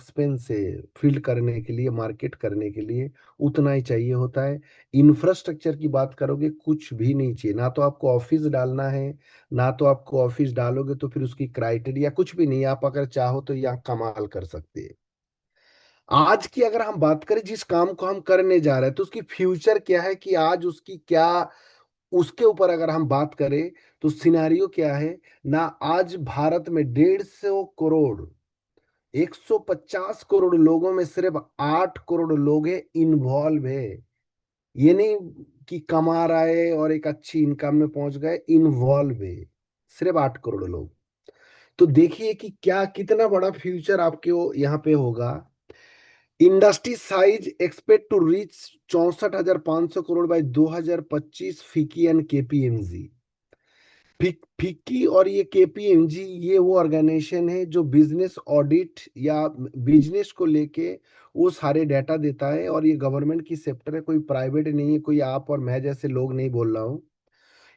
Expense है field करने के लिए, मार्केट करने के लिए, उतना ही चाहिए होता है। इंफ्रास्ट्रक्चर की बात करोगे, कुछ भी नहीं चाहिए। ना तो आपको ऑफिस डालना है, ना तो आपको ऑफिस डालोगे तो फिर उसकी क्राइटेरिया कुछ भी नहीं। आप अगर चाहो तो यहाँ कमाल कर सकते हैं। आज की अगर हम बात करें जिस काम को हम करने जा रहे हैं, तो उसकी फ्यूचर क्या है, कि आज उसकी क्या, उसके ऊपर अगर हम बात करें तो सिनारियो क्या है ना। आज भारत में 150 करोड़, 150 करोड़ लोगों में सिर्फ 8 करोड़ लोग हैं इन्वॉल्व है। ये नहीं कि कमा रहा है और एक अच्छी इनकम में पहुंच गए, इन्वॉल्व है सिर्फ 8 करोड़ लोग। तो देखिए कि क्या, कितना बड़ा फ्यूचर आपके यहाँ पे होगा। Industry size expect to reach 64,500 crore by 2025, FICCI and KPMG. FICCI और ये केपीएमजी, ये वो ऑर्गेनाइजेशन है जो बिजनेस ऑडिट या बिजनेस को लेके वो सारे डाटा देता है। और ये गवर्नमेंट की सेक्टर है, कोई प्राइवेट नहीं है, कोई आप और मैं जैसे लोग नहीं बोल रहा हूँ।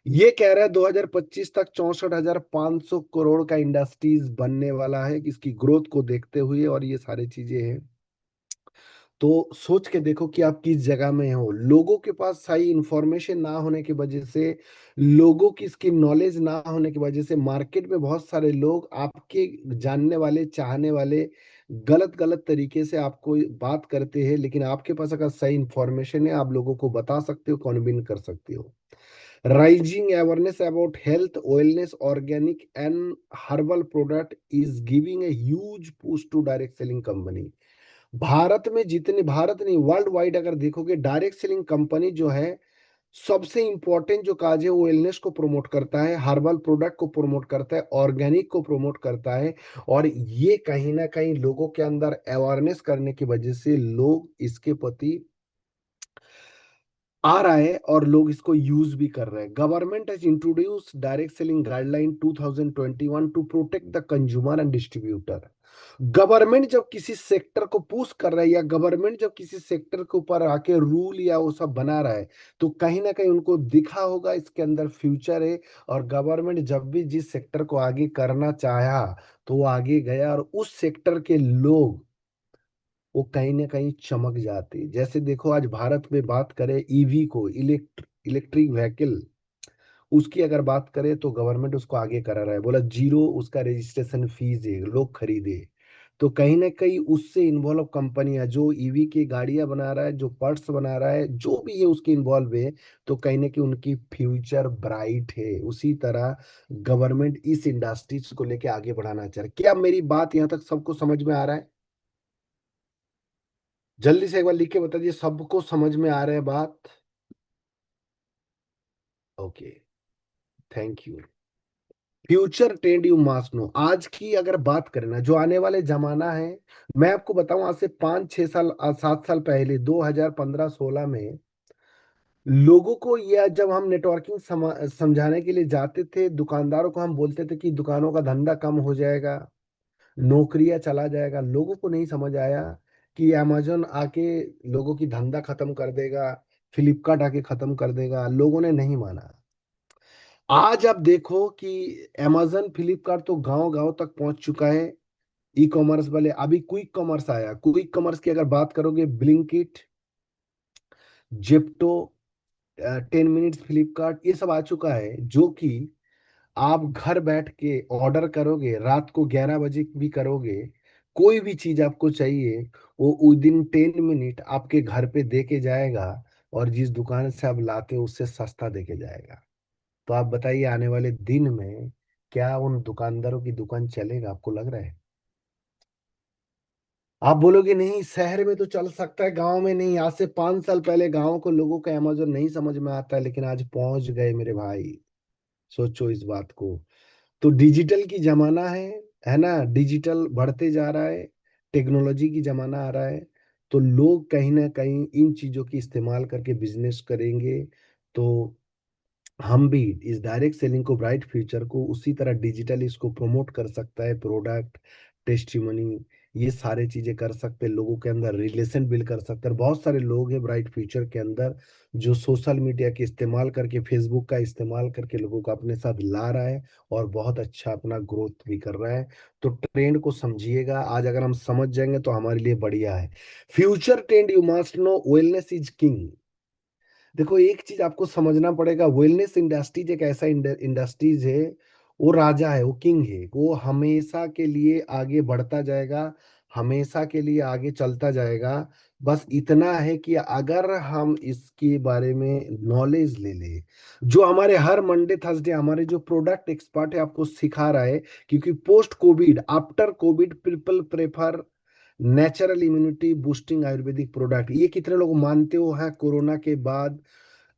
ये कह रहा है 2025 तक 64,500 करोड़ का इंडस्ट्रीज बनने वाला है, इसकी ग्रोथ को देखते हुए, और ये सारी चीजें हैं। तो सोच के देखो कि आप किस जगह में हो। लोगों के पास सही इंफॉर्मेशन ना होने की वजह से, लोगों की इसकी नॉलेज ना होने की वजह से, मार्केट में बहुत सारे लोग आपके जानने वाले, चाहने वाले, गलत गलत तरीके से आपको बात करते हैं। लेकिन आपके पास अगर सही इंफॉर्मेशन है, आप लोगों को बता सकते हो, कन्विन कर सकते हो। Rising awareness about health, wellness, organic and herbal product is giving a huge push to direct selling company। Bharat में जितने, भारत नहीं वर्ल्ड वाइड अगर देखोगे, डायरेक्ट सेलिंग कंपनी जो है, सबसे इंपॉर्टेंट जो काज है वो वेलनेस को प्रमोट करता है, हर्बल प्रोडक्ट को प्रमोट करता है, ऑर्गेनिक को प्रमोट करता है। और ये कहीं ना कहीं लोगों के अंदर अवेयरनेस करने की वजह से लोग इसके प्रति आ रहा है और लोग इसको यूज भी कर रहे हैं। Government has introduce direct selling guideline 2021 to protect the consumer and distributor. Government जब किसी सेक्टर को पुश कर रहा है, या गवर्नमेंट जब किसी सेक्टर के ऊपर आके रूल या वो सब बना रहा है, तो कहीं ना कहीं उनको दिखा होगा इसके अंदर फ्यूचर है। और गवर्नमेंट जब भी जिस सेक्टर को आगे करना चाहा, तो वो आगे गया, और उस सेक्टर के लोग वो कहीं ना कहीं चमक जाते। जैसे देखो, आज भारत में बात करें ईवी को, इलेक्ट्रिक व्हीकल, उसकी अगर बात करें तो गवर्नमेंट उसको आगे करा रहा है, बोला जीरो उसका रजिस्ट्रेशन फीस है, लोग खरीदे। तो कहीं ना कहीं उससे इन्वॉल्व कंपनियां जो ईवी की गाड़ियां बना रहा है, जो पर्ट्स बना रहा है, जो भी है उसके इन्वॉल्व है, तो कहीं ना कहीं उनकी फ्यूचर ब्राइट है। उसी तरह गवर्नमेंट इस इंडस्ट्रीज को लेके आगे बढ़ाना चाह रहा है। क्या मेरी बात यहाँ तक सबको समझ में आ रहा है? जल्दी से एक बार लिख के बता दीजिए, सबको समझ में आ रहा है बात? Okay, thank you. Future trend you must know. आज की अगर बात करें ना, जो आने वाले जमाना है, मैं आपको बताऊं, आज से 5 6 साल, 7 साल पहले 2015 16 में लोगों को, या जब हम नेटवर्किंग समझाने के लिए जाते थे, दुकानदारों को हम बोलते थे कि दुकानों का धंधा कम हो जाएगा, नौकरियां चला जाएगा। लोगों को नहीं समझ आया कि अमेजोन आके लोगों की धंधा खत्म कर देगा, फ्लिपकार्ट आके खत्म कर देगा। लोगों ने नहीं माना। आज आप देखो कि अमेजन, फ्लिपकार्ट तो गांव गांव तक पहुंच चुका है। ई कॉमर्स वाले, अभी क्विक कॉमर्स आया, क्विक कॉमर्स की अगर बात करोगे, ब्लिंकिट, जेप्टो, 10 मिनट्स फ्लिपकार्ट, ये सब आ चुका है, जो कि आप घर बैठ के ऑर्डर करोगे, रात को 11 बजे भी करोगे, कोई भी चीज आपको चाहिए, वो विद इन 10 मिनट आपके घर पे दे के जाएगा। और जिस दुकान से आप लाते हो उससे सस्ता दे के जाएगा। तो आप बताइए, आने वाले दिन में क्या उन दुकानदारों की दुकान चलेगा? आपको लग रहा है? आप बोलोगे नहीं, शहर में तो चल सकता है, गांव में नहीं। आज से 5 साल पहले गांव को लोगों का अमेजोन नहीं समझ में आता है, लेकिन आज पहुंच गए मेरे भाई। सोचो इस बात को। तो डिजिटल की जमाना है ना, डिजिटल बढ़ते जा रहा है, टेक्नोलॉजी की जमाना आ रहा है। तो लोग कहीं ना कहीं इन चीजों की इस्तेमाल करके बिजनेस करेंगे। तो हम भी इस डायरेक्ट सेलिंग को, ब्राइट फ्यूचर को, उसी तरह डिजिटल इसको प्रमोट कर सकता है, प्रोडक्ट, टेस्टिमनी, ये सारे चीजें कर सकते हैं, लोगों के अंदर रिलेशन बिल्ड कर सकते हैं। बहुत सारे लोग हैं ब्राइट फ्यूचर के अंदर जो सोशल मीडिया के इस्तेमाल करके, फेसबुक का इस्तेमाल करके लोगों को अपने साथ ला रहा है और बहुत अच्छा अपना ग्रोथ भी कर रहा है। तो ट्रेंड को समझिएगा, आज अगर हम समझ जाएंगे तो हमारे लिए बढ़िया है। Future trend, you must know wellness is king. देखो एक चीज आपको समझना पड़ेगा, वेलनेस इंडस्ट्रीज एक ऐसा इंडस्ट्रीज है, वो राजा है, वो किंग है, वो हमेशा के लिए आगे बढ़ता जाएगा, हमेशा के लिए आगे चलता जाएगा। बस इतना है कि अगर हम इसके बारे में नॉलेज ले ले, जो हमारे हर मंडे थर्सडे हमारे जो प्रोडक्ट एक्सपर्ट है आपको सिखा रहा है, क्योंकि post Covid, after Covid, people prefer natural immunity boosting Ayurvedic product. ये कितने लोग मानते हो हैं? कोरोना के बाद,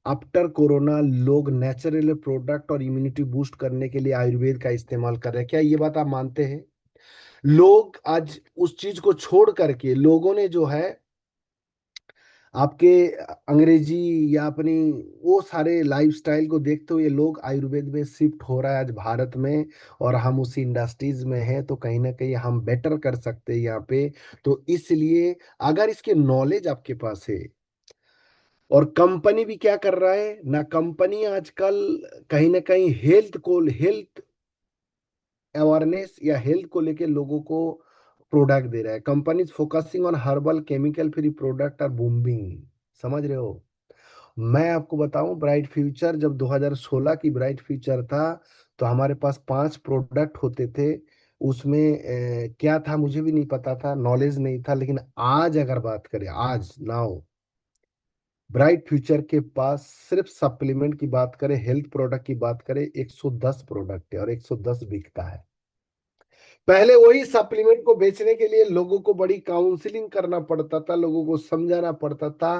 आफ्टर कोरोना, लोग नेचुरल प्रोडक्ट और इम्यूनिटी बूस्ट करने के लिए आयुर्वेद का इस्तेमाल कर रहे हैं, क्या ये बात आप मानते हैं? लोग आज उस चीज को छोड़ करके, लोगों ने जो है आपके अंग्रेजी या अपनी वो सारे लाइफस्टाइल को देखते हुए लोग आयुर्वेद में शिफ्ट हो रहा है आज भारत में। और हम उसी इंडस्ट्रीज में हैं, तो कहीं ना कहीं हम बेटर कर सकते हैं यहाँ पे। तो इसलिए अगर इसके नॉलेज आपके पास है, और कंपनी भी क्या कर रहा है ना, कंपनी आजकल कहीं ना कहीं हेल्थ अवेयरनेस या हेल्थ को लेके लोगों को प्रोडक्ट दे रहा है। Companies focusing on herbal chemical free product are booming. समझ रहे हो? मैं आपको बताऊं, ब्राइट फ्यूचर जब 2016 की ब्राइट फ्यूचर था, तो हमारे पास 5 प्रोडक्ट होते थे। उसमें क्या था मुझे भी नहीं पता था, नॉलेज नहीं था। लेकिन आज अगर बात करें, आज नाउ ब्राइट फ्यूचर के पास सिर्फ सप्लीमेंट की बात करें, हेल्थ प्रोडक्ट की बात करें, 110 प्रोडक्ट है और 110 बिकता है। पहले वही सप्लीमेंट को बेचने के लिए लोगों को बड़ी काउंसलिंग करना पड़ता था, लोगों को समझाना पड़ता था,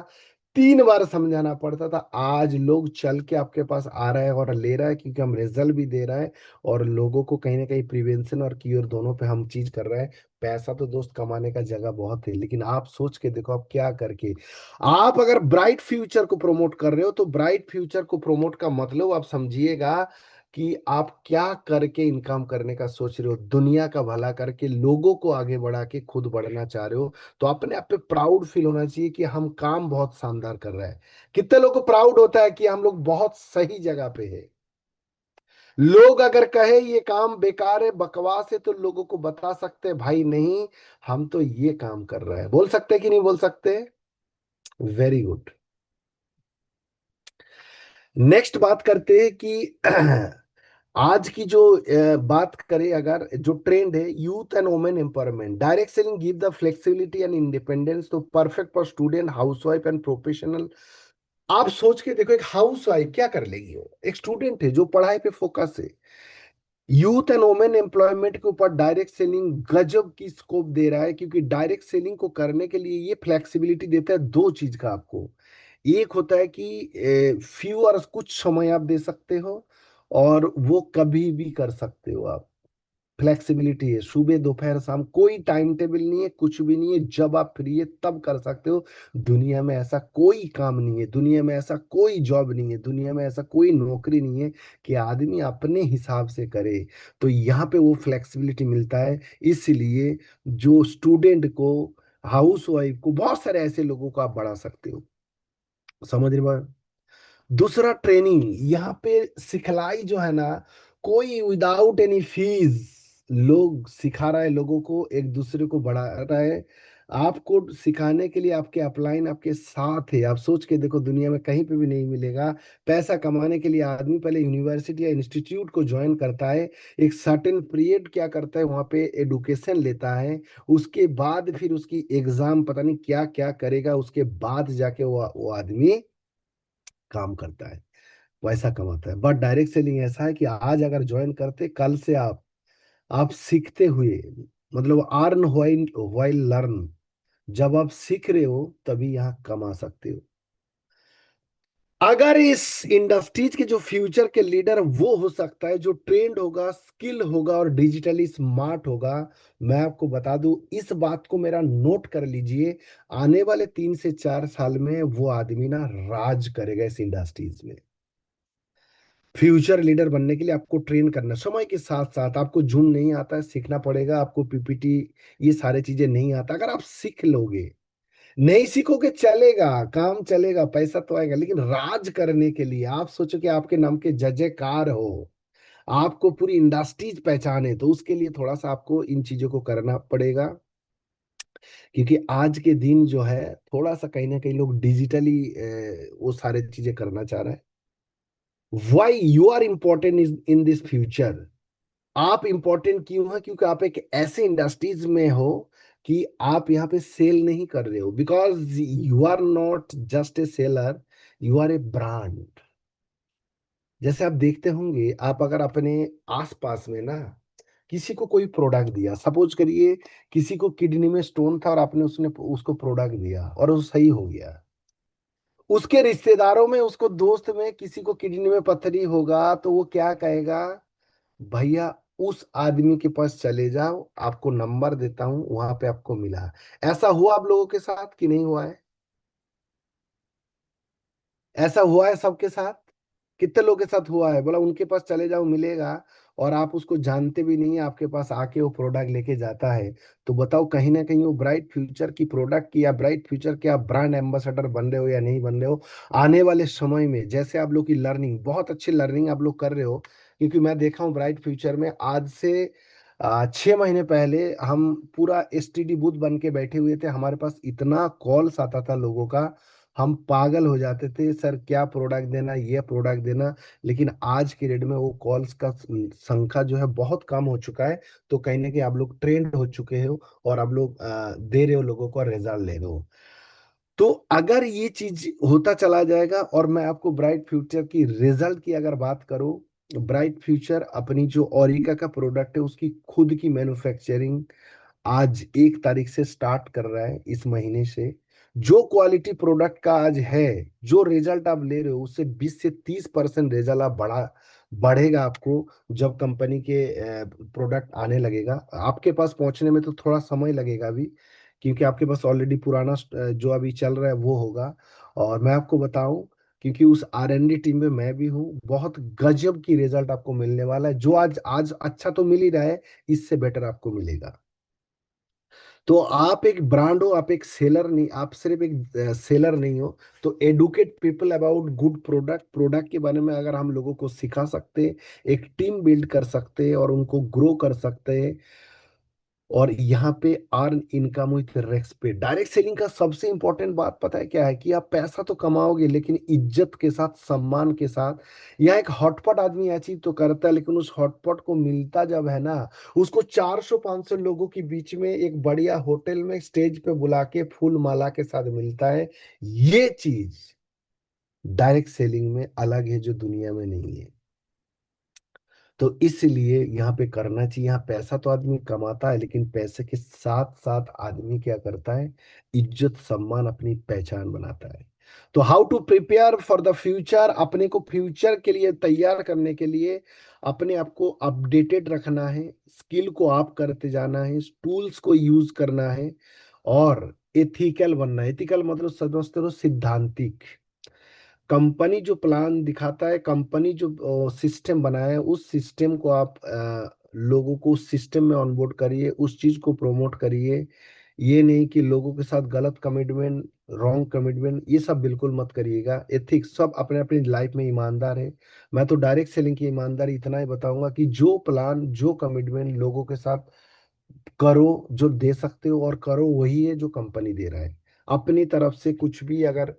3 बार समझाना पड़ता था। आज लोग चल के आपके पास आ रहा है और ले रहा है, क्योंकि हम रिजल्ट भी दे रहा है और लोगों को कहीं ना कहीं प्रिवेंशन और क्योर दोनों पे हम चीज कर रहे हैं। पैसा तो दोस्त कमाने का जगह बहुत है, लेकिन आप सोच के देखो आप क्या करके, आप अगर ब्राइट फ्यूचर को प्रमोट कर रहे हो, तो ब्राइट फ्यूचर को प्रमोट का मतलब आप समझिएगा कि आप क्या करके इनकम करने का सोच रहे हो, दुनिया का भला करके, लोगों को आगे बढ़ा के खुद बढ़ना चाह रहे हो। तो अपने आप पे प्राउड फील होना चाहिए कि हम काम बहुत शानदार कर रहे हैं। कितने लोगों को प्राउड होता है कि हम लोग बहुत सही जगह पे है। लोग अगर कहे ये काम बेकार है, बकवास है, तो लोगों को बता सकते हैं भाई नहीं, हम तो ये काम कर रहे हैं। बोल सकते हैं कि नहीं बोल सकते? Very good. नेक्स्ट बात करते हैं कि आज की जो बात करें, अगर जो ट्रेंड है, youth and women empowerment, direct selling give the flexibility and independence, तो perfect for student, housewife and professional. आप सोच के देखो, एक हाउसवाइफ क्या कर लेगी? वो एक स्टूडेंट है जो पढ़ाई पे फोकस है। यूथ एंड वुमेन एम्प्लॉयमेंट के ऊपर डायरेक्ट सेलिंग गजब की स्कोप दे रहा है, क्योंकि डायरेक्ट सेलिंग को करने के लिए ये फ्लेक्सिबिलिटी देता है दो चीज का आपको। एक होता है कि फ्यू आवर्स, कुछ समय आप दे सकते हो, और वो कभी भी कर सकते हो आप। फ्लेक्सिबिलिटी है, सुबह दोपहर शाम, कोई टाइम टेबल नहीं है, कुछ भी नहीं है, जब आप फ्री है तब कर सकते हो। दुनिया में ऐसा कोई काम नहीं है, दुनिया में ऐसा कोई जॉब नहीं है, दुनिया में ऐसा कोई नौकरी नहीं है कि आदमी अपने हिसाब से करे। तो यहाँ पे वो फ्लेक्सिबिलिटी मिलता है। इसलिए जो स्टूडेंट को, हाउस वाइफ को, बहुत सारे ऐसे लोगों को आप बढ़ा सकते हो। समझ रहे हो? दूसरा, ट्रेनिंग। यहाँ पे सिखलाई जो है ना, कोई विदाउट एनी फीस लोग सिखा रहा है, लोगों को एक दूसरे को बढ़ा रहा है। आपको सिखाने के लिए आपके अपलाइन आपके साथ है। आप सोच के देखो, दुनिया में कहीं पे भी नहीं मिलेगा। पैसा कमाने के लिए आदमी पहले यूनिवर्सिटी या इंस्टीट्यूट को ज्वाइन करता है, एक सर्टेन पीरियड क्या करता है वहाँ पे एडुकेशन लेता है, उसके बाद फिर उसकी एग्जाम पता नहीं क्या क्या करेगा, उसके बाद जाके वो आदमी काम करता है, पैसा कमाता है। बट डायरेक्ट सेलिंग ऐसा है कि आज अगर ज्वाइन करते, कल से आप सीखते हुए, मतलब अर्न व्हाइल लर्न, जब आप सीख रहे हो तभी यहाँ कमा सकते हो। अगर इस इंडस्ट्रीज के जो फ्यूचर के लीडर, वो हो सकता है जो ट्रेंड होगा, स्किल होगा और डिजिटली स्मार्ट होगा। मैं आपको बता दूं, इस बात को मेरा नोट कर लीजिए, आने वाले 3 से 4 साल में वो आदमी ना राज करेगा इस इंडस्ट्रीज में। फ्यूचर लीडर बनने के लिए आपको ट्रेन करना, समय के साथ साथ। आपको जूम नहीं आता है, सीखना पड़ेगा आपको, पीपीटी ये सारे चीजें नहीं आता, अगर आप सीख लोगे। नहीं सीखोगे चलेगा, काम चलेगा, पैसा तो आएगा, लेकिन राज करने के लिए आप सोचो कि आपके नाम के जय जयकार हो, आपको पूरी इंडस्ट्रीज पहचाने, तो उसके लिए थोड़ा सा आपको इन चीजों को करना पड़ेगा। क्योंकि आज के दिन जो है, थोड़ा सा कहीं ना कहीं लोग डिजिटली वो सारे चीजें करना चाह रहे हैं। Why you are important is in this future. आप इंपॉर्टेंट क्यों है? क्योंकि आप एक ऐसे इंडस्ट्रीज में हो कि आप यहाँ पे सेल नहीं कर रहे हो, because you are not just a seller, you are a brand. जैसे आप देखते होंगे, आप अगर अपने आसपास में ना किसी को कोई प्रोडक्ट दिया, सपोज करिए किसी को किडनी में स्टोन था और आपने उसने उसको प्रोडक्ट दिया और वो सही हो गया, उसके रिश्तेदारों में, उसको दोस्त में किसी को किडनी में पत्थरी होगा तो वो क्या कहेगा? भैया उस आदमी के पास चले जाओ, आपको नंबर देता हूं, वहां पे आपको मिला। ऐसा हुआ आप लोगों के साथ कि नहीं हुआ है? ऐसा हुआ है सबके साथ? कितने लोगों के साथ हुआ है? बोला उनके पास चले जाओ मिलेगा, और आप उसको जानते भी नहीं है, आपके पास आके वो प्रोडक्ट लेके जाता है। तो बताओ, कहीं ना कहीं वो ब्राइट फ्यूचर की प्रोडक्ट की या ब्राइट फ्यूचर के आप ब्रांड एम्बेसडर बन रहे हो या नहीं बन रहे हो? आने वाले समय में जैसे आप लोग की लर्निंग, बहुत अच्छी लर्निंग आप लोग कर रहे हो, क्योंकि मैं देखा हूँ ब्राइट फ्यूचर में आज से 6 महीने पहले हम पूरा एसटीडी बूथ बन के बैठे हुए थे, हमारे पास इतना कॉल्स आता था लोगों का, हम पागल हो जाते थे, सर क्या प्रोडक्ट देना, ये प्रोडक्ट देना। लेकिन आज की डेट में वो कॉल्स का संख्या जो है बहुत कम हो चुका है। तो कहीं ना कहीं आप लोग ट्रेंड हो चुके हो, और आप लोग दे रहे हो लोगों को, रिजल्ट ले रहे हो। तो अगर ये चीज होता चला जाएगा, और मैं आपको ब्राइट फ्यूचर की रिजल्ट की अगर बात करूं, ब्राइट फ्यूचर अपनी जो ओरिका का प्रोडक्ट है उसकी खुद की मैन्युफैक्चरिंग आज 1 तारीख से स्टार्ट कर रहा है, इस महीने से। जो क्वालिटी प्रोडक्ट का आज है, जो रिजल्ट आप ले रहे हो, उससे 20 से 30% रिजल्ट आप बढ़ेगा आपको, जब कंपनी के प्रोडक्ट आने लगेगा। आपके पास पहुंचने में तो थोड़ा समय लगेगा अभी, क्योंकि आपके पास ऑलरेडी पुराना जो अभी चल रहा है वो होगा। और मैं आपको बताऊं, क्योंकि उस R&D टीम में मैं भी हूँ, बहुत गजब की रिजल्ट आपको मिलने वाला है। जो आज आज अच्छा तो मिल ही रहा है, इससे बेटर आपको मिलेगा। तो आप एक ब्रांड हो, आप एक सेलर नहीं, आप सिर्फ एक सेलर नहीं हो। तो educate people about good product, product के बारे में अगर हम लोगों को सिखा सकते, एक टीम बिल्ड कर सकते और उनको ग्रो कर सकते, और यहाँ पे earn income with respect. Direct selling का सबसे इंपॉर्टेंट बात पता है क्या है? कि आप पैसा तो कमाओगे, लेकिन इज्जत के साथ, सम्मान के साथ। यहाँ एक हॉटपॉट आदमी अचीव तो करता है, लेकिन उस हॉटपॉट को मिलता जब है ना, उसको 400-500 लोगों के बीच में एक बढ़िया होटल में स्टेज पे बुला के फूल माला के साथ मिलता है। ये चीज डायरेक्ट सेलिंग में अलग है, जो दुनिया में नहीं है। तो इसलिए यहाँ पे करना चाहिए। यहाँ पैसा तो आदमी कमाता है, लेकिन पैसे के साथ साथ आदमी क्या करता है? इज्जत, सम्मान, अपनी पहचान बनाता है। तो how to prepare for the future, अपने को फ्यूचर के लिए तैयार करने के लिए अपने आप को अपडेटेड रखना है, स्किल को आप करते जाना है, टूल्स को यूज करना है, और एथिकल बनना है। एथिकल मतलब समझते हो, सिद्धांतिक। कंपनी जो प्लान दिखाता है, कंपनी जो सिस्टम बनाया है, उस सिस्टम को आप लोगों को उस सिस्टम में ऑनबोर्ड करिए, उस चीज को प्रोमोट करिए। ये नहीं कि लोगों के साथ गलत कमिटमेंट, रॉन्ग कमिटमेंट, ये सब बिल्कुल मत करिएगा। एथिक्स, सब अपने अपनी लाइफ में ईमानदार है। मैं तो डायरेक्ट सेलिंग की ईमानदारी इतना ही बताऊंगा कि जो प्लान, जो कमिटमेंट लोगों के साथ करो, जो दे सकते हो और करो, वही है जो कंपनी दे रहा है। अपनी तरफ से कुछ भी अगर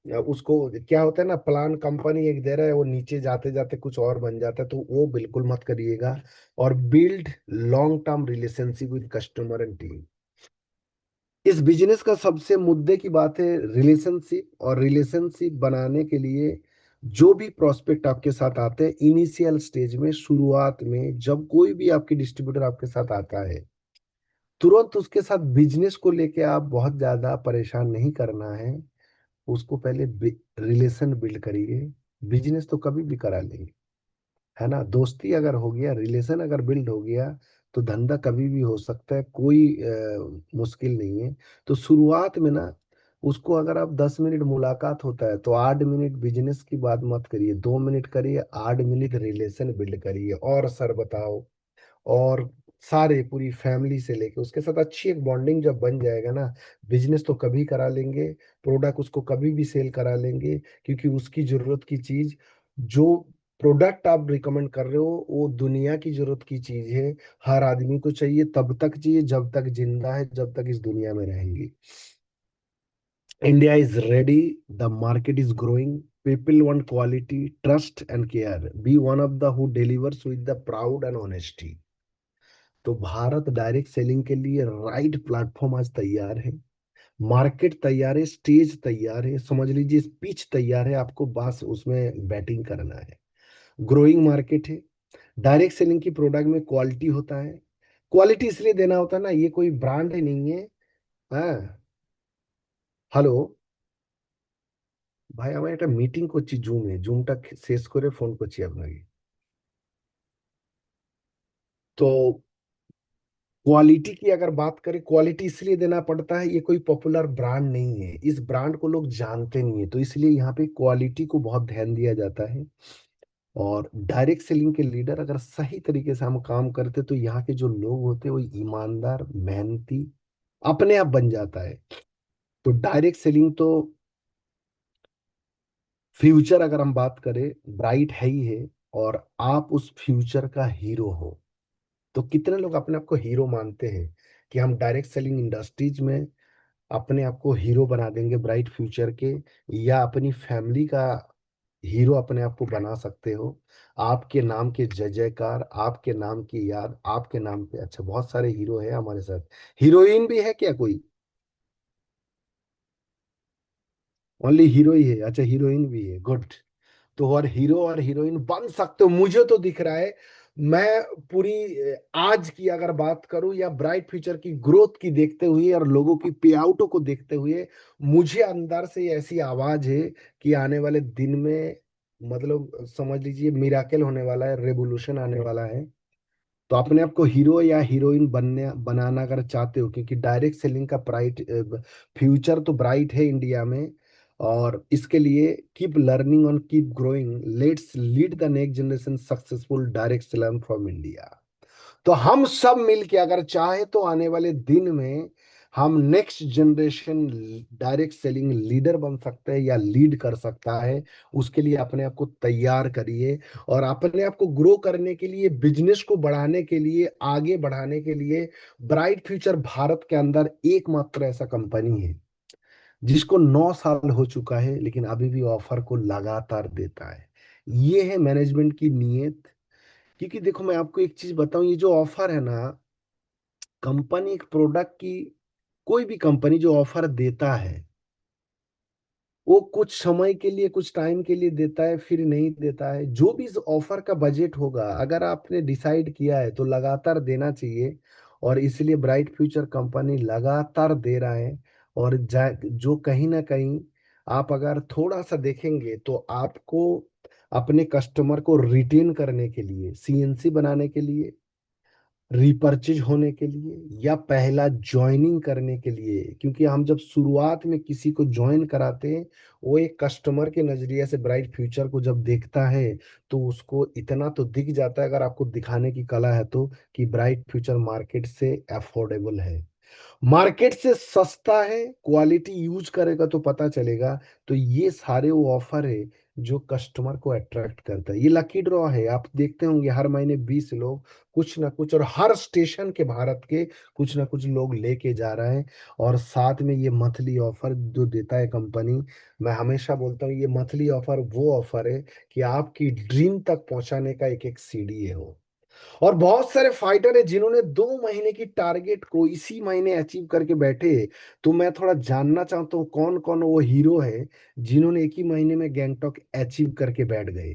या उसको, क्या होता है ना, प्लान कंपनी एक दे रहा है, वो नीचे जाते जाते कुछ और बन जाता है, तो वो बिल्कुल मत करिएगा। और build long term relationship with customer and team. इस बिजनेस का सबसे मुद्दे की बात है रिलेशनशिप, और रिलेशनशिप बनाने के लिए जो भी प्रोस्पेक्ट आपके साथ आते हैं इनिशियल स्टेज में, शुरुआत में, जब कोई भी आपके डिस्ट्रीब्यूटर आपके साथ आता है, तुरंत उसके साथ बिजनेस को लेके आप बहुत ज्यादा परेशान नहीं करना है। उसको पहले रिलेशन बिल्ड करिए। बिजनेस तो कभी भी करा लेंगे, है ना? दोस्ती अगर हो गया, रिलेशन अगर बिल्ड हो गया, तो धंधा कभी भी हो सकता है, कोई मुश्किल नहीं है। तो शुरुआत में ना उसको अगर आप 10 मिनट मुलाकात होता है तो 8 मिनट बिजनेस की बात मत करिए, 2 मिनट करिए, 8 मिनट रिलेशन बिल्ड करिए, और सर बताओ, और सारे पूरी फैमिली से लेके उसके साथ अच्छी एक बॉन्डिंग जब बन जाएगा ना, बिजनेस तो कभी करा लेंगे, प्रोडक्ट उसको कभी भी सेल करा लेंगे, क्योंकि उसकी जरूरत की चीज, जो प्रोडक्ट आप रिकमेंड कर रहे हो वो दुनिया की जरूरत की चीज है। हर आदमी को चाहिए, तब तक चाहिए जब तक जिंदा है, जब तक इस दुनिया में रहेंगी। India is ready, the market is growing, people want quality, trust and care, be one of the who delivers with the proud and honesty। तो भारत डायरेक्ट सेलिंग के लिए राइट प्लेटफॉर्म आज तैयार है, मार्केट तैयार है, स्टेज तैयार है, समझ लीजिए पिच तैयार है, आपको बस उसमें बैटिंग करना है। ग्रोइंग मार्केट है, डायरेक्ट सेलिंग की प्रोडक्ट में क्वालिटी होता है। क्वालिटी इसलिए देना होता है ना, ये कोई ब्रांड नहीं है। हाँ, हेलो ভাই, আমার একটা মিটিং করছি জুমে, জুমটা শেষ করে ফোন করছি আপনাকে। तो क्वालिटी की अगर बात करें, क्वालिटी इसलिए देना पड़ता है, ये कोई पॉपुलर ब्रांड नहीं है, इस ब्रांड को लोग जानते नहीं है, तो इसलिए यहाँ पे क्वालिटी को बहुत ध्यान दिया जाता है। और डायरेक्ट सेलिंग के लीडर अगर सही तरीके से हम काम करते तो यहाँ के जो लोग होते हैं वो ईमानदार, मेहनती अपने आप बन जाता है। तो डायरेक्ट सेलिंग तो फ्यूचर अगर हम बात करें, ब्राइट है ही है, और आप उस फ्यूचर का हीरो हो। तो कितने लोग अपने आप को हीरो मानते हैं कि हम डायरेक्ट सेलिंग इंडस्ट्रीज में अपने आप को हीरो बना देंगे ब्राइट फ्यूचर के, या अपनी फैमिली का हीरो अपने आप को बना सकते हो। आपके नाम के जय जयकार, आपके नाम की याद, आपके नाम पे, अच्छा बहुत सारे हीरो है हमारे साथ। हीरोइन भी है क्या कोई? ओनली हीरो ही है, अच्छा हीरोइन भी है, गुड। तो और हीरो और हीरोइन बन सकते हो, मुझे तो दिख रहा है। मैं पूरी आज की अगर बात करूं या ब्राइट फ्यूचर की ग्रोथ की देखते हुए और लोगों की पे आउटों को देखते हुए, मुझे अंदर से ऐसी आवाज है कि आने वाले दिन में, मतलब समझ लीजिए मिराकल होने वाला है, रेवोल्यूशन आने वाला है। तो अपने आप को हीरो या हीरोइन बनने बनाना अगर चाहते हो, क्योंकि डायरेक्ट सेलिंग का ब्राइट फ्यूचर तो ब्राइट है इंडिया में, और इसके लिए कीप लर्निंग और keep growing, let's lead the next generation successful direct seller from India. तो हम सब मिलके अगर चाहे तो आने वाले दिन में हम next generation direct selling leader बन सकते हैं या लीड कर सकता है। उसके लिए अपने आप को तैयार करिए, और अपने आप को ग्रो करने के लिए, बिजनेस को बढ़ाने के लिए, आगे बढ़ाने के लिए, ब्राइट फ्यूचर भारत के अंदर एकमात्र ऐसा कंपनी है जिसको 9 साल हो चुका है लेकिन अभी भी ऑफर को लगातार देता है। ये है मैनेजमेंट की नीयत। क्योंकि देखो मैं आपको एक चीज बताऊं, ये जो ऑफर है ना, कंपनी एक प्रोडक्ट की, कोई भी कंपनी जो ऑफर देता है वो कुछ समय के लिए, कुछ टाइम के लिए देता है, फिर नहीं देता है। जो भी इस ऑफर का बजट होगा, अगर आपने डिसाइड किया है तो लगातार देना चाहिए, और इसलिए ब्राइट फ्यूचर कंपनी लगातार दे रहा है। और जो कहीं ना कहीं आप अगर थोड़ा सा देखेंगे तो आपको अपने कस्टमर को रिटेन करने के लिए, सीएनसी बनाने के लिए, रिपर्चेज होने के लिए, या पहला ज्वाइनिंग करने के लिए, क्योंकि हम जब शुरुआत में किसी को ज्वाइन कराते हैं, वो एक कस्टमर के नजरिए से ब्राइट फ्यूचर को जब देखता है, तो उसको इतना तो दिख जाता है, अगर आपको दिखाने की कला है तो, कि ब्राइट फ्यूचर मार्केट से अफोर्डेबल है, मार्केट से सस्ता है, क्वालिटी यूज करेगा तो पता चलेगा। तो ये सारे वो ऑफर है जो कस्टमर को अट्रैक्ट करता है। ये लकी ड्रॉ है, आप देखते होंगे हर महीने 20 लोग कुछ ना कुछ, और हर स्टेशन के भारत के कुछ ना कुछ लोग लेके जा रहे हैं। और साथ में ये मंथली ऑफर जो देता है कंपनी, मैं हमेशा बोलता हूँ ये मंथली ऑफर वो ऑफर है कि आपकी ड्रीम तक पहुंचाने का एक एक सीढ़ी है वो। और बहुत सारे फाइटर है जिन्होंने 2 महीने की टारगेट को इसी महीने अचीव करके बैठे। तो मैं थोड़ा जानना चाहता हूँ कौन कौन वो हीरो है जिन्होंने एक ही महीने में गैंगटॉक अचीव करके बैठ गए।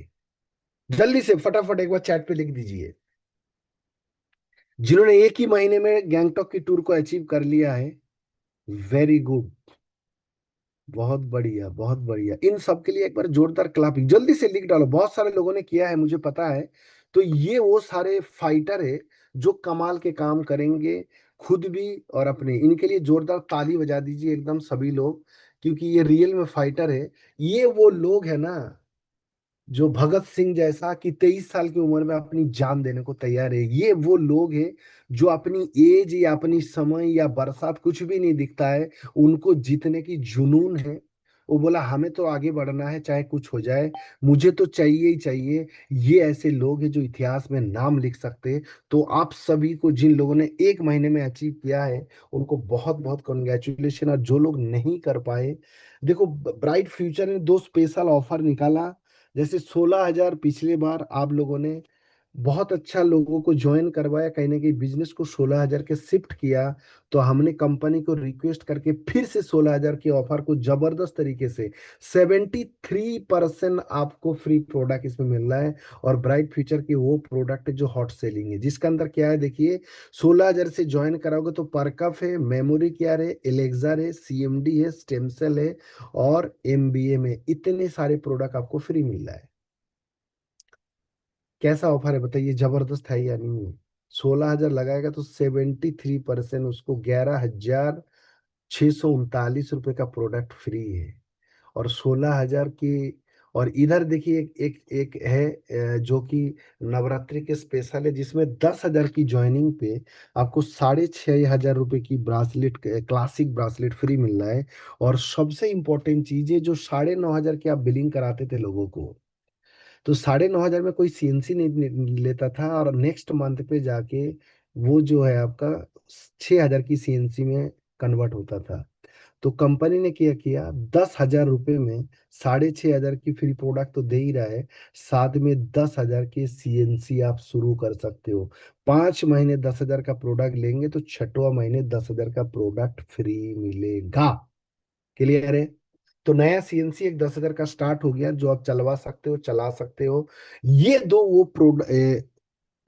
जल्दी से फटाफट एक बार चैट पे लिख दीजिए, जिन्होंने एक ही महीने में गैंगटॉक की टूर को अचीव कर लिया है। वेरी गुड, बहुत बढ़िया, बहुत बढ़िया। इन सब के लिए एक बार जोरदार क्लैपिंग, जल्दी से लिख डालो, बहुत सारे लोगों ने किया है मुझे पता है। तो ये वो सारे फाइटर है जो कमाल के काम करेंगे खुद भी और अपने, इनके लिए जोरदार ताली बजा दीजिए एकदम सभी लोग, क्योंकि ये रियल में फाइटर है। ये वो लोग है ना, जो भगत सिंह जैसा कि 23 साल की उम्र में अपनी जान देने को तैयार है। ये वो लोग हैं जो अपनी एज या अपनी समय या बरसात कुछ भी नहीं दिखता है, उनको जीतने की जुनून है। वो बोला हमें तो आगे बढ़ना है चाहे कुछ हो जाए, मुझे तो चाहिए ही चाहिए। ये ऐसे लोग हैं जो इतिहास में नाम लिख सकते हैं। तो आप सभी को, जिन लोगों ने 1 महीने में अचीव किया है, उनको बहुत बहुत कॉन्ग्रेचुलेशन। और जो लोग नहीं कर पाए, देखो ब्राइट फ्यूचर ने 2 स्पेशल ऑफर निकाला। जैसे 16,000 पिछले बार आप लोगों ने बहुत अच्छा लोगों को ज्वाइन करवाया, कहीं ना कहीं बिजनेस को 16,000 के शिफ्ट किया। तो हमने कंपनी को रिक्वेस्ट करके फिर से 16,000 की ऑफर को जबरदस्त तरीके से 73% आपको फ्री प्रोडक्ट इसमें मिल रहा है। और ब्राइट फ्यूचर की वो प्रोडक्ट है जो हॉट सेलिंग है, जिसके अंदर क्या है देखिए। 16,000 से ज्वाइन कराओगे तो परकफ है, मेमोरी केयर है, एलेक्सर है, सीएमडी है, स्टेम सेल है, और एमबीए में इतने सारे प्रोडक्ट आपको फ्री मिल रहा है। कैसा ऑफर है बताइए, जबरदस्त है या नहीं है? 16,000 लगाएगा तो 73% उसको 11,639 रुपये का प्रोडक्ट फ्री है। और 16,000 की, और इधर देखिए एक एक एक है जो कि नवरात्रि के स्पेशल है, जिसमें 10,000 की ज्वाइनिंग पे आपको 6,500 रुपये की ब्रासलेट, क्लासिक ब्रासलेट फ्री मिल रहा है। और सबसे इम्पोर्टेंट चीज है, जो 9,500 की आप बिलिंग कराते थे लोगों को, तो 9,500 में कोई सीएनसी नहीं लेता था, और नेक्स्ट मंथ पे जाके वो जो है आपका 6,000 की सीएनसी में कन्वर्ट होता था। तो कंपनी ने क्या किया, 10,000 रुपये में 6,500 की फ्री प्रोडक्ट तो दे ही रहा है, साथ में 10,000 की सीएनसी आप शुरू कर सकते हो। 5 महीने 10,000 का प्रोडक्ट लेंगे तो छठवा महीने 10,000 का प्रोडक्ट फ्री मिलेगा। क्लियर है? तो नया सीएनसी एक 10,000 का स्टार्ट हो गया, जो आप चलवा सकते हो, चला सकते हो। ये दो वो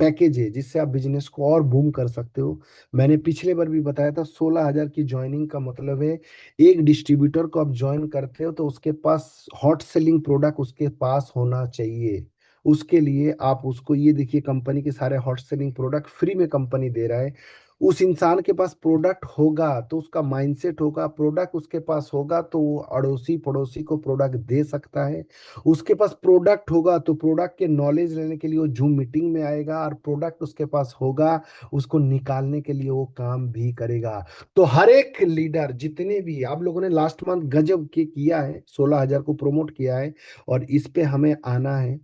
पैकेज है जिससे आप बिजनेस को और बूम कर सकते हो। मैंने पिछले बार भी बताया था, 16,000 की ज्वाइनिंग का मतलब है, एक डिस्ट्रीब्यूटर को आप ज्वाइन करते हो तो उसके पास हॉट सेलिंग प्रोडक्ट उसके पास होना चाहिए। उसके लिए आप उसको, ये देखिए कंपनी के सारे हॉट सेलिंग प्रोडक्ट फ्री में कंपनी दे रहा है। उस इंसान के पास प्रोडक्ट होगा तो उसका माइंडसेट होगा, प्रोडक्ट उसके पास होगा तो वो अड़ोसी पड़ोसी को प्रोडक्ट दे सकता है। उसके पास प्रोडक्ट होगा तो प्रोडक्ट के नॉलेज लेने के लिए वो जूम मीटिंग में आएगा, और प्रोडक्ट उसके पास होगा, उसको निकालने के लिए वो काम भी करेगा। तो हर एक लीडर, जितने भी आप लोगों ने लास्ट मंथ गजब के किया है, 16,000 को प्रमोट किया है, और इस पे हमें आना है।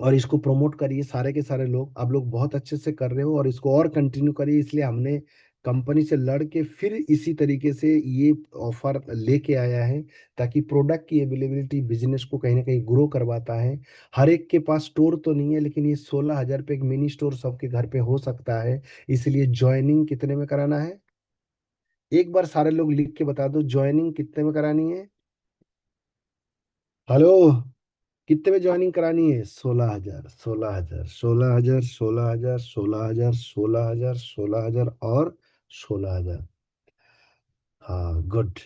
और इसको प्रमोट करिए, सारे के सारे लोग, आप लोग बहुत अच्छे से कर रहे हो, और इसको और कंटिन्यू करिए। इसलिए हमने कंपनी से लड़ के फिर इसी तरीके से ये ऑफर लेके आया है, ताकि प्रोडक्ट की अवेलेबिलिटी बिजनेस को कहीं ना कहीं ग्रो करवाता है। हर एक के पास स्टोर तो नहीं है, लेकिन ये 16,000 पे एक मिनी स्टोर सबके घर पे हो सकता है। इसलिए ज्वाइनिंग कितने में कराना है, एक बार सारे लोग लिख के बता दो, ज्वाइनिंग कितने में करानी है? हेलो, कितने में ज्वाइनिंग करानी है? 16,000, 16,000, 16,000, 16,000, 16,000, 16,000, 16,000 और 16,000। हाँ, गुड।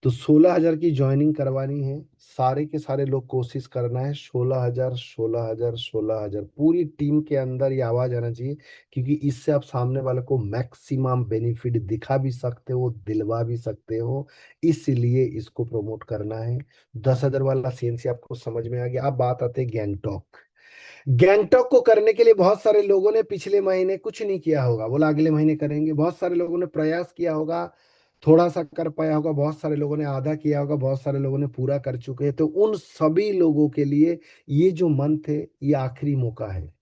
तो 16,000 की ज्वाइनिंग करवानी है, सारे के सारे लोग कोशिश करना है। 16,000, 16,000, 16,000 पूरी टीम के अंदर ये आवाज आना चाहिए, क्योंकि इससे आप सामने वाले को मैक्सिमम बेनिफिट दिखा भी सकते हो, दिलवा भी सकते हो। इसलिए इसको प्रमोट करना है। 10,000 वाला सीएनसी आपको समझ में आ गया। अब बात आते हैं गैंगटॉक। गैंगटॉक को करने के लिए बहुत सारे लोगों ने पिछले महीने कुछ नहीं किया होगा, बोला अगले महीने करेंगे। बहुत सारे लोगों ने प्रयास किया होगा, थोड़ा सा कर पाया होगा। बहुत सारे लोगों ने आधा किया होगा, बहुत सारे लोगों ने पूरा कर चुके हैं। तो उन सभी लोगों के लिए ये जो मंथ है, ये आखिरी मौका है।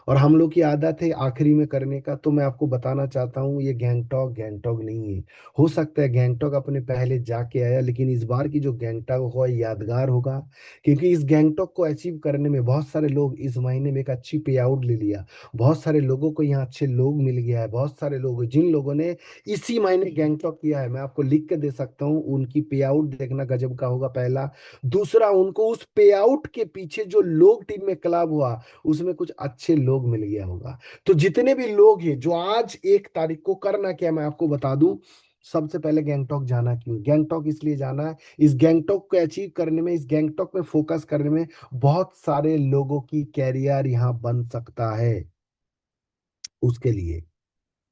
और हम लोग की आदत है आखिरी में करने का। तो मैं आपको बताना चाहता हूँ, ये गैंगटॉक गैंगटॉक नहीं है। हो सकता है गैंगटॉक अपने पहले जाके आया, लेकिन इस बार की जो गैंगटॉक होगा यादगार होगा। क्योंकि इस गैंगटॉक को अचीव करने में बहुत सारे लोग इस महीने में एक अच्छी पे आउट ले लिया। बहुत सारे लोगों को यहाँ अच्छे लोग मिल गया है। बहुत सारे लोग, जिन लोगों ने इसी महीने गैंगटॉक किया है, मैं आपको लिख के दे सकता हूँ, उनकी पे आउट देखना गजब का होगा। पहला, दूसरा, उनको उस पे आउट के पीछे जो लोग टीम में क्लब हुआ, उसमें कुछ अच्छे लोग मिल गया होगा। तो जितने भी लोग हैं जो आज 1 तारीख को करना क्या, मैं आपको बता दूं। सबसे पहले गैंगटॉक जाना क्यों, गैंगटॉक इसलिए जाना है, इस गैंगटॉक को अचीव करने में, इस गैंगटॉक में फोकस करने में बहुत सारे लोगों की कैरियर यहाँ बन सकता है। उसके लिए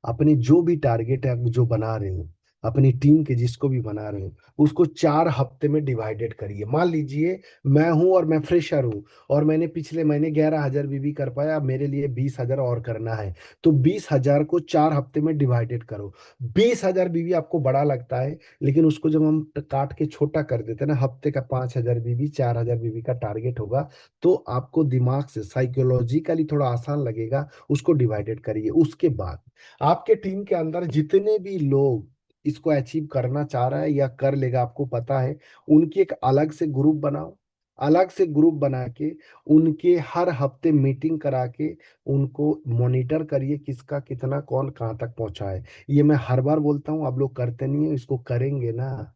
अपने जो भी टारगेट है, जो बना रहे हो, अपनी टीम के जिसको भी बना रहे हो, उसको 4 हफ्ते में डिवाइडेड करिए। मान लीजिए मैं हूं और मैं फ्रेशर हूं, और मैंने पिछले महीने 11,000 बीबी कर पाया, अब मेरे लिए 20,000 और करना है। तो 20,000 को 4 हफ्ते में डिवाइडेड करो। 20,000 बीबी आपको बड़ा लगता है, लेकिन उसको जब हम काट के छोटा कर देते हैं ना, हफ्ते का 5,000 बीबी, 4,000 बीबी का टारगेट होगा, तो आपको दिमाग से साइकोलॉजिकली थोड़ा आसान लगेगा। उसको डिवाइडेड करिए। उसके बाद आपके टीम के अंदर जितने भी लोग इसको अचीव करना चाह रहा है या कर लेगा, आपको पता है, उनकी एक अलग से ग्रुप बनाओ। अलग से ग्रुप बना के उनके हर हफ्ते मीटिंग करा के उनको मॉनिटर करिए, किसका कितना, कौन कहाँ तक पहुंचा है। ये मैं हर बार बोलता हूँ, आप लोग करते नहीं है, इसको करेंगे ना।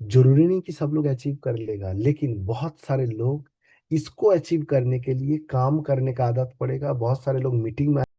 जरूरी नहीं कि सब लोग अचीव कर लेगा, लेकिन बहुत सारे लोग इसको अचीव करने के लिए काम करने का आदत पड़ेगा। बहुत सारे लोग मीटिंग में